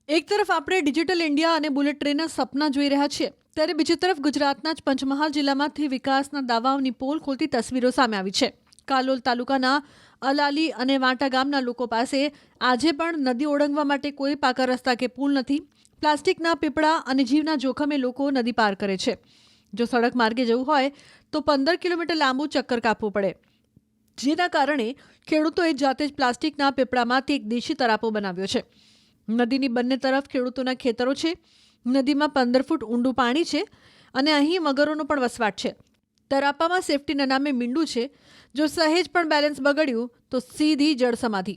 એક તરફ આપણે ડિજિટલ ઇન્ડિયા અને બુલેટ ટ્રેનના સપના જોઈ રહ્યા છીએ, ત્યારે બીજી તરફ ગુજરાતના જ પંચમહાલ જિલ્લામાંથી વિકાસના દાવાઓની પોલ ખોલતી તસવીરો સામે આવી છે. કાલોલ તાલુકાના અલાલી અને વાંટા ગામના લોકો પાસે આજે પણ નદી ઓળંગવા માટે કોઈ પાકા રસ્તા કે પુલ નથી. પ્લાસ્ટિકના પીપળા અને જીવના જોખમે લોકો નદી પાર કરે છે. જો સડક માર્ગે જવું હોય તો 15 કિલોમીટર લાંબુ ચક્કર કાપવું પડે, જેના કારણે ખેડૂતોએ જાતે જ પ્લાસ્ટિકના પીપળામાંથી એક દેશી તરાપો બનાવ્યો છે. નદીની બંને તરફ ખેડૂતોના ખેતરો છે. નદીમાં 15 ફૂટ ઊંડું પાણી છે અને અહીં મગરોનો પણ વસવાટ છે. તરાપામાં સેફટીના નામે મીંડું છે. જો સહેજ પણ બેલેન્સ બગડ્યું તો સીધી જળ સમાધિ.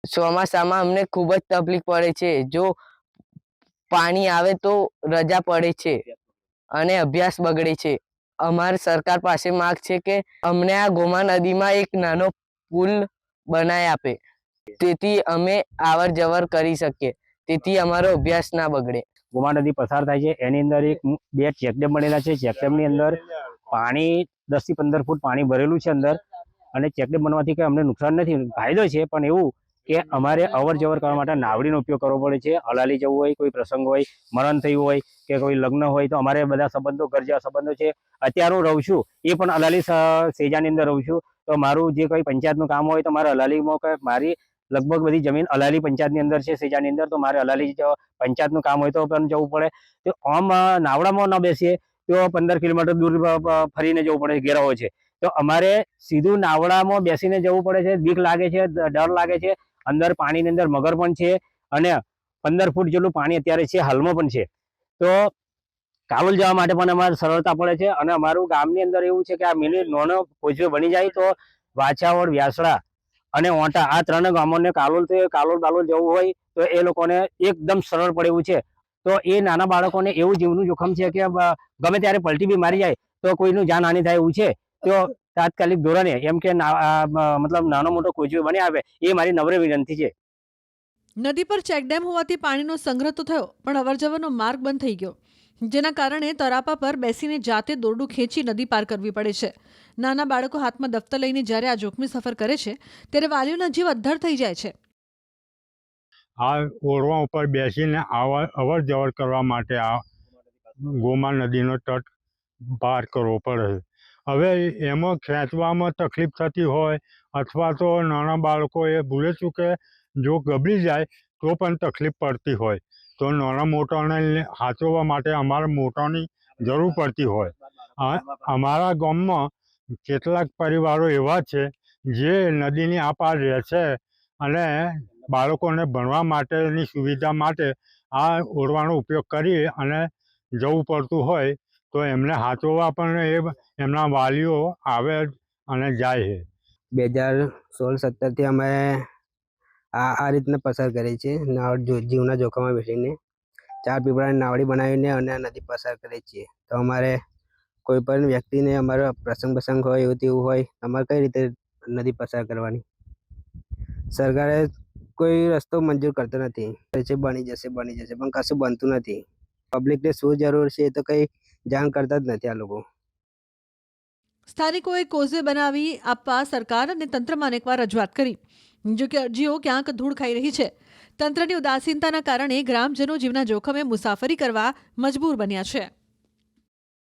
ચોમાસામાં અમને ખૂબ જ તકલીફ પડે છે. જો પાણી આવે તો રજા પડે છે અને અભ્યાસ બગડે છે. અમારી સરકાર પાસે માંગ છે કે અમને આ ગોમા નદીમાં એક નાનો પુલ બનાવી આપે, તેથી અમે આવર જવર કરી શકીએ, તેથી અમારો અભ્યાસ ના બગડે. ગોમા નદી પસાર થાય છે, એની અંદર બે ચેકડેમ બનેલા છે. ચેકડેમની અંદર પાણી 10 થી 15 ફૂટ પાણી ભરેલું છે અંદર, અને ચેકડેમ બનવાથી કંઈ અમને નુકસાન નથી, ફાયદો છે. પણ એવું કે અમારે અવર જવર કરવા માટે નાવડીનો ઉપયોગ કરવો પડે છે. અલાલી જવું હોય, કોઈ પ્રસંગ હોય, મરણ થયું હોય કે કોઈ લગ્ન હોય, તો અમારે બધા સંબંધો, ઘર જેવા સંબંધો છે. અત્યારે હું રહું છું એ પણ અલાલી સેજાની અંદર રહું છું, તો મારું જે કોઈ પંચાયતનું કામ હોય તો મારે અલાલીમાં, મારી લગભગ બધી જમીન અલાલી પંચાયતની અંદર છે, સેજાની અંદર, તો મારે અલાલી પંચાયતનું કામ હોય તો પણ જવું પડે. તો આમ નાવડામાં ન બેસીએ તો 15 કિલોમીટર દૂર ફરીને જવું પડે, ઘેરાવો છે. તો અમારે સીધું નાવડામાં બેસીને જવું પડે છે. બીક લાગે છે, ડર લાગે છે. અંદર પાણીની અંદર મગર પણ છે અને 15 ફૂટ જેટલું પાણી અત્યારે છે, હાલમાં પણ છે. તો કાલોલ જવા માટે પણ અમારે સરળતા પડે છે. અને અમારું ગામની અંદર એવું છે કે આ મિની નાનો કોચવે બની જાય તો વાછાવડ, વ્યાસડા અને ઓંટા, આ 3 ગામોને કાલોલ બાલોલ જવું હોય તો એ લોકોને એકદમ સરળ પડે એવું છે. તો એ નાના બાળકોને એવું જીવનું જોખમ છે કે ગમે ત્યારે પલટી બી મારી જાય તો કોઈનું જાનહાનિ થાય એવું છે. તો તાત્કાલિક ધોરણે એમ કે મતલબ નાનો મોટો કોચવે બની આવે, એ મારી નમ્ર વિનંતી છે. નદી પર ચેકડેમ હોવાથી પાણીનો સંગ્રહ તો થયો, પણ અવરજવરનો માર્ગ બંધ થઈ ગયો, જેના કારણે તરાપા પર બેસીને જાતે દોરડું ખેંચી નદી પાર કરવી પડે છે. નાના બાળકો હાથમાં દફતર લઈને જ્યારે આ જોખમી સફર કરે છે, ત્યારે વાલીઓના જીવ અદ્ધર થઈ જાય છે. આ ઓરવા ઉપર બેસીને અવર જવર કરવા માટે આ ગોમા નદીનો તટ પાર કરવો પડે છે. હવે એમાં ખેંચવામાં તકલીફ થતી હોય, અથવા તો નાના બાળકોએ ભૂલે ચૂકે જો ગબડી જાય તો પણ તકલીફ પડતી હોય, તો નાના મોટાને સાચવવા માટે અમારા મોટાની જરૂર પડતી હોય. અમારા ગામમાં કેટલાક પરિવારો એવા છે જે નદીની આ પાર રહે છે અને બાળકોને ભણવા માટેની સુવિધા માટે આ ઓરવાનો ઉપયોગ કરી અને જવું પડતું હોય, તો એમને સાચવવા પણ એમના વાલીઓ આવે અને જાય છે. 2016-17થી અમે આ રીતના પસાર કરી છે. જીવના જોખમમાં બેસીને 4 પીપળાની નાવડી બનાવીને અને નદી પસાર કરીએ છીએ. તો અમારે કોઈ પણ વ્યક્તિને અમારો પ્રસંગ હોય, એવું તેવું હોય, અમારે કઈ રીતે નદી પસાર કરવાની? સરકારે કોઈ રસ્તો મંજૂર કરતો નથી. બની જશે પણ કશું બનતું નથી. પબ્લિકને શું જરૂર છે એ તો કંઈ જાણ કરતા જ નથી આ લોકો. સ્થાનિકોએ કોઝવે બનાવી આપવા સરકાર અને તંત્રમાં અનેકવાર રજૂઆત કરી, જો કે અરજીઓ ક્યાંક ધૂળ ખાઈ રહી છે. તંત્રની ઉદાસીનતાના કારણે ગ્રામજનો જીવના જોખમે મુસાફરી કરવા મજબૂર બન્યા છે.